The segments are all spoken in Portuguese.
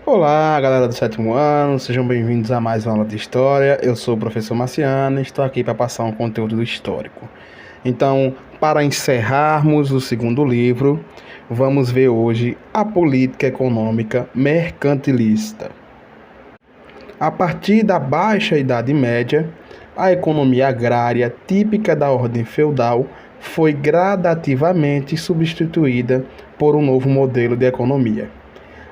Olá, galera do sétimo ano, sejam bem-vindos a mais uma aula de História. Eu sou o professor Marciano e estou aqui para passar um conteúdo histórico. Então, para encerrarmos o segundo livro, vamos ver hoje a política econômica mercantilista. A partir da Baixa Idade Média, a economia agrária típica da ordem feudal foi gradativamente substituída por um novo modelo de economia,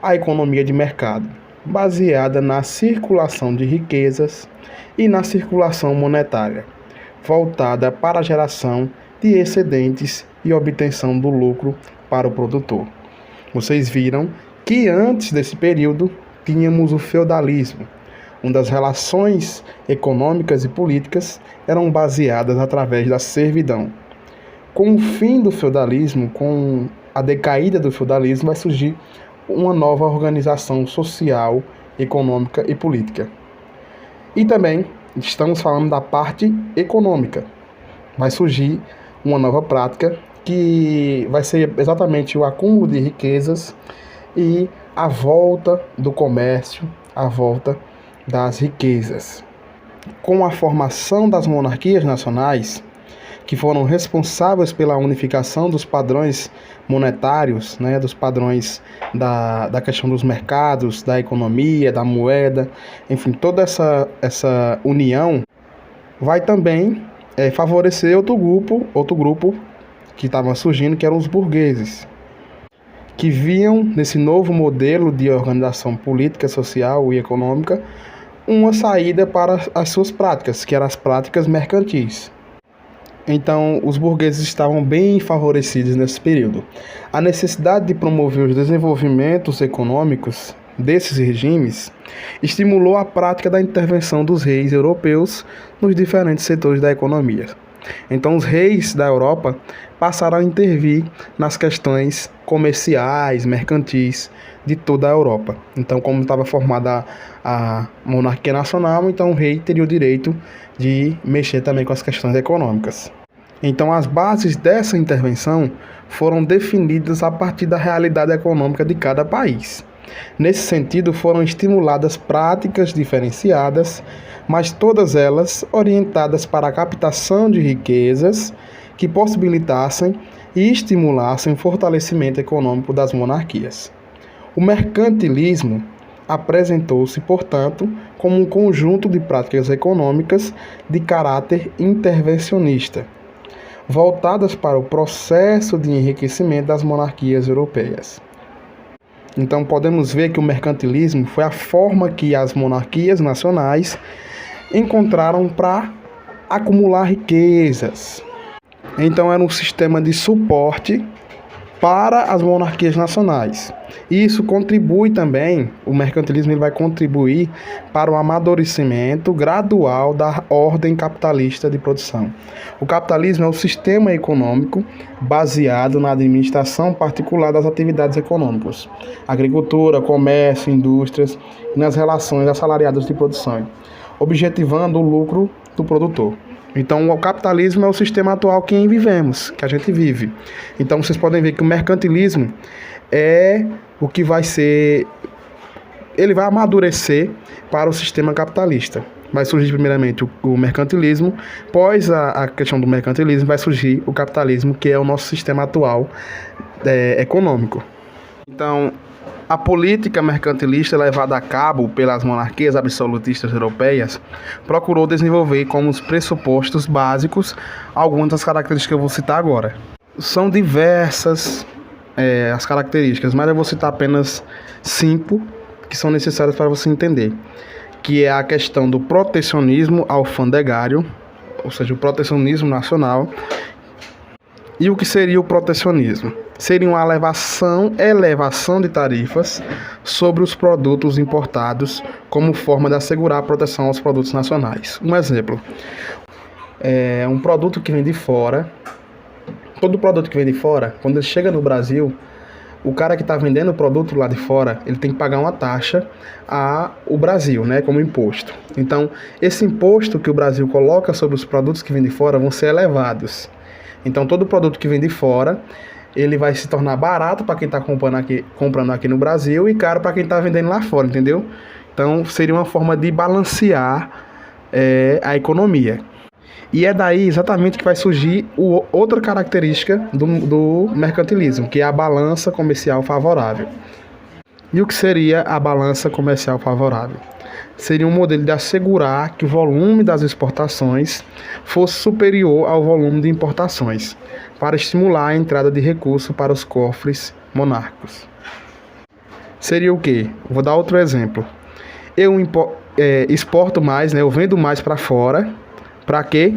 a economia de mercado, baseada na circulação de riquezas e na circulação monetária, voltada para a geração de excedentes e obtenção do lucro para o produtor. Vocês viram que antes desse período tínhamos o feudalismo, onde as relações econômicas e políticas eram baseadas através da servidão. Com o fim do feudalismo, com a decaída do feudalismo, vai surgir uma nova organização social, econômica e política. E também estamos falando da parte econômica. Vai surgir uma nova prática que vai ser exatamente o acúmulo de riquezas e a volta do comércio, a volta das riquezas. Com a formação das monarquias nacionais, que foram responsáveis pela unificação dos padrões monetários, dos padrões da questão dos mercados, da economia, da moeda, enfim, toda essa união vai também favorecer outro grupo que estava surgindo, que eram os burgueses, que viam nesse novo modelo de organização política, social e econômica uma saída para as suas práticas, que eram as práticas mercantis. Então, os burgueses estavam bem favorecidos nesse período. A necessidade de promover os desenvolvimentos econômicos desses regimes estimulou a prática da intervenção dos reis europeus nos diferentes setores da economia. Então, os reis da Europa passaram a intervir nas questões comerciais, mercantis de toda a Europa. Então, como estava formada a monarquia nacional, então o rei teria o direito de mexer também com as questões econômicas. Então, as bases dessa intervenção foram definidas a partir da realidade econômica de cada país. Nesse sentido, foram estimuladas práticas diferenciadas, mas todas elas orientadas para a captação de riquezas que possibilitassem e estimulassem o fortalecimento econômico das monarquias. O mercantilismo apresentou-se, portanto, como um conjunto de práticas econômicas de caráter intervencionista, voltadas para o processo de enriquecimento das monarquias europeias. Então, podemos ver que o mercantilismo foi a forma que as monarquias nacionais encontraram para acumular riquezas. Então, era um sistema de suporte para as monarquias nacionais. E isso contribui também, o mercantilismo ele vai contribuir para o amadurecimento gradual da ordem capitalista de produção. O capitalismo é o sistema econômico baseado na administração particular das atividades econômicas, agricultura, comércio, indústrias e nas relações assalariadas de produção, objetivando o lucro do produtor. Então, o capitalismo é o sistema atual que vivemos, que a gente vive. Então, vocês podem ver que o mercantilismo é o que vai ser... Ele vai amadurecer para o sistema capitalista. Vai surgir primeiramente o mercantilismo, após a questão do mercantilismo vai surgir o capitalismo, que é o nosso sistema atual econômico. Então, a política mercantilista levada a cabo pelas monarquias absolutistas europeias procurou desenvolver como os pressupostos básicos algumas das características que eu vou citar agora. São diversas as características, mas eu vou citar apenas 5 que são necessárias para você entender, que é a questão do protecionismo alfandegário, ou seja, o protecionismo nacional. E o que seria o protecionismo? Seria uma elevação de tarifas sobre os produtos importados como forma de assegurar a proteção aos produtos nacionais. Um exemplo, um produto que vem de fora, todo produto que vem de fora, quando ele chega no Brasil, o cara que está vendendo o produto lá de fora, ele tem que pagar uma taxa ao Brasil, como imposto. Então, esse imposto que o Brasil coloca sobre os produtos que vêm de fora vão ser elevados. Então, todo produto que vem de fora, ele vai se tornar barato para quem está comprando aqui no Brasil e caro para quem está vendendo lá fora, entendeu? Então seria uma forma de balancear a economia. E é daí exatamente que vai surgir outra característica do mercantilismo, que é a balança comercial favorável. E o que seria a balança comercial favorável? Seria um modelo de assegurar que o volume das exportações fosse superior ao volume de importações, para estimular a entrada de recursos para os cofres monárquicos. Seria o quê? Vou dar outro exemplo. Eu exporto mais, né? Eu vendo mais para fora. Para quê?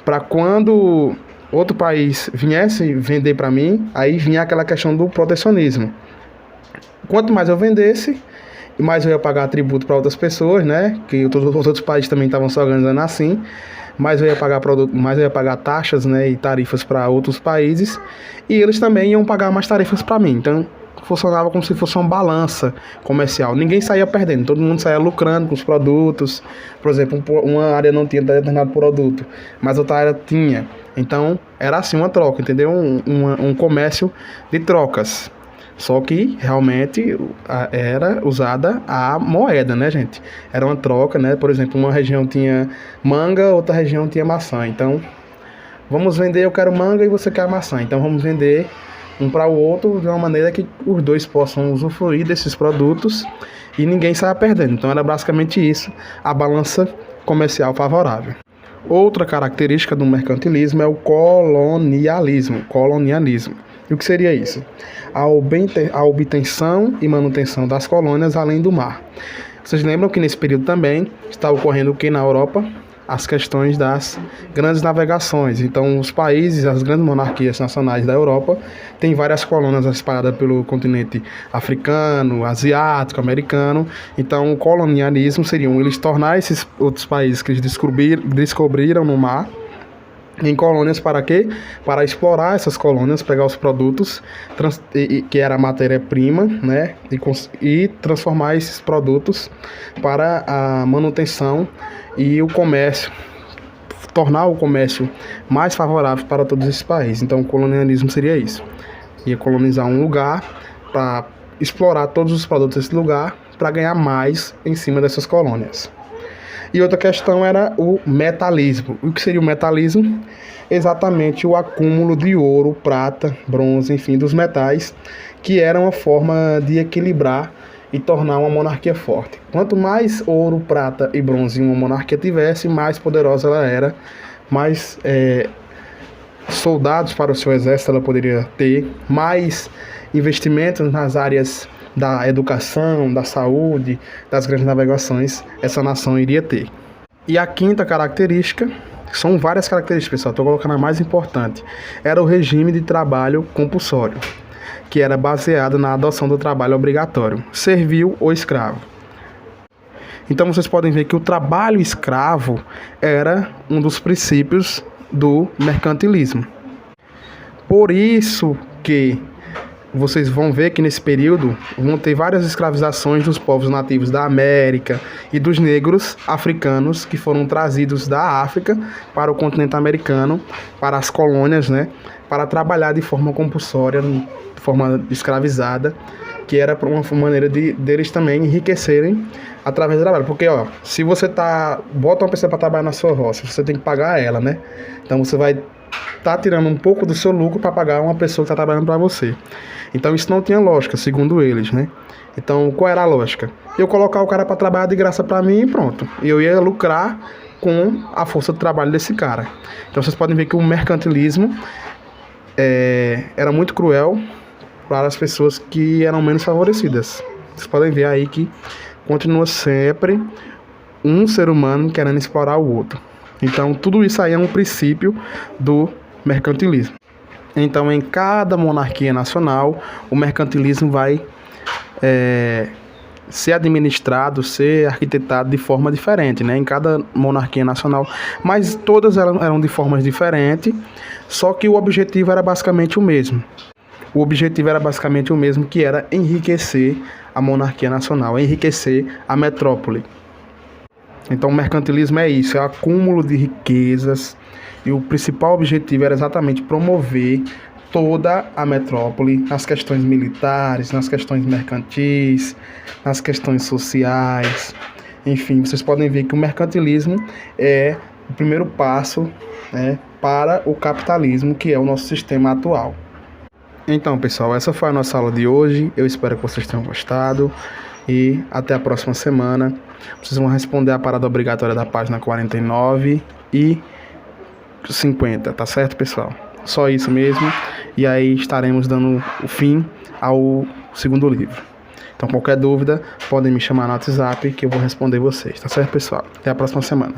Para quando outro país viesse vender para mim, aí vinha aquela questão do protecionismo. Quanto mais eu vendesse, mais eu ia pagar tributo para outras pessoas, né? Que os outros países também estavam se organizando assim. Mais eu ia pagar mais eu ia pagar taxas, né, e tarifas para outros países, e eles também iam pagar mais tarifas para mim. Então funcionava como se fosse uma balança comercial. Ninguém saía perdendo, todo mundo saía lucrando com os produtos. Por exemplo, uma área não tinha determinado produto, mas outra área tinha. Então era assim uma troca, entendeu? Um comércio de trocas. Só que realmente era usada a moeda, né, gente? Era uma troca, né? Por exemplo, uma região tinha manga, outra região tinha maçã. Então, vamos vender, eu quero manga e você quer maçã. Então, vamos vender um para o outro de uma maneira que os dois possam usufruir desses produtos e ninguém saia perdendo. Então, era basicamente isso, a balança comercial favorável. Outra característica do mercantilismo é o colonialismo. E o que seria isso? A obtenção e manutenção das colônias além do mar. Vocês lembram que nesse período também está ocorrendo o que na Europa? As questões das grandes navegações. Então, os países, as grandes monarquias nacionais da Europa, têm várias colônias espalhadas pelo continente africano, asiático, americano. Então, o colonialismo seria eles tornar esses outros países que eles descobriram no mar em colônias para quê? Para explorar essas colônias, pegar os produtos que era a matéria-prima, né? E transformar esses produtos para a manutenção e o comércio, tornar o comércio mais favorável para todos esses países. Então o colonialismo seria isso. Ia colonizar um lugar para explorar todos os produtos desse lugar para ganhar mais em cima dessas colônias. E outra questão era o metalismo. O que seria o metalismo? Exatamente o acúmulo de ouro, prata, bronze, enfim, dos metais, que era uma forma de equilibrar e tornar uma monarquia forte. Quanto mais ouro, prata e bronze uma monarquia tivesse, mais poderosa ela era, mais soldados para o seu exército ela poderia ter, mais investimentos nas áreas da educação, da saúde, das grandes navegações, essa nação iria ter. E a quinta característica, são várias características, pessoal, estou colocando a mais importante, era o regime de trabalho compulsório, que era baseado na adoção do trabalho obrigatório, servil ou escravo. Então vocês podem ver que o trabalho escravo era um dos princípios do mercantilismo. Por isso que vocês vão ver que nesse período vão ter várias escravizações dos povos nativos da América e dos negros africanos que foram trazidos da África para o continente americano, para as colônias, né, para trabalhar de forma compulsória, de forma escravizada, que era uma maneira deles também enriquecerem através do trabalho. Porque, se você bota uma pessoa para trabalhar na sua roça, você tem que pagar ela, né? Então você vai tá tirando um pouco do seu lucro para pagar uma pessoa que está trabalhando para você. Então isso não tinha lógica, segundo eles, né? Então qual era a lógica? Eu colocar o cara para trabalhar de graça para mim e pronto. Eu ia lucrar com a força de trabalho desse cara. Então vocês podem ver que o mercantilismo era muito cruel para as pessoas que eram menos favorecidas. Vocês podem ver aí que continua sempre um ser humano querendo explorar o outro. Então tudo isso aí é um princípio do mercantilismo. Então em cada monarquia nacional o mercantilismo vai ser administrado, ser arquitetado de forma diferente, né? Em cada monarquia nacional, mas todas eram de formas diferentes, só que o objetivo era basicamente o mesmo. O objetivo era basicamente o mesmo, que era enriquecer a monarquia nacional, enriquecer a metrópole. Então o mercantilismo é isso, é o acúmulo de riquezas, e o principal objetivo era exatamente promover toda a metrópole, nas questões militares, nas questões mercantis, nas questões sociais. Enfim, vocês podem ver que o mercantilismo é o primeiro passo, né, para o capitalismo, que é o nosso sistema atual. Então, pessoal, essa foi a nossa aula de hoje. Eu espero que vocês tenham gostado e até a próxima semana. Vocês vão responder a parada obrigatória da página 49 e 50, tá certo, pessoal? Só isso mesmo. E aí estaremos dando o fim ao segundo livro. Então, qualquer dúvida, podem me chamar no WhatsApp que eu vou responder vocês, tá certo, pessoal? Até a próxima semana.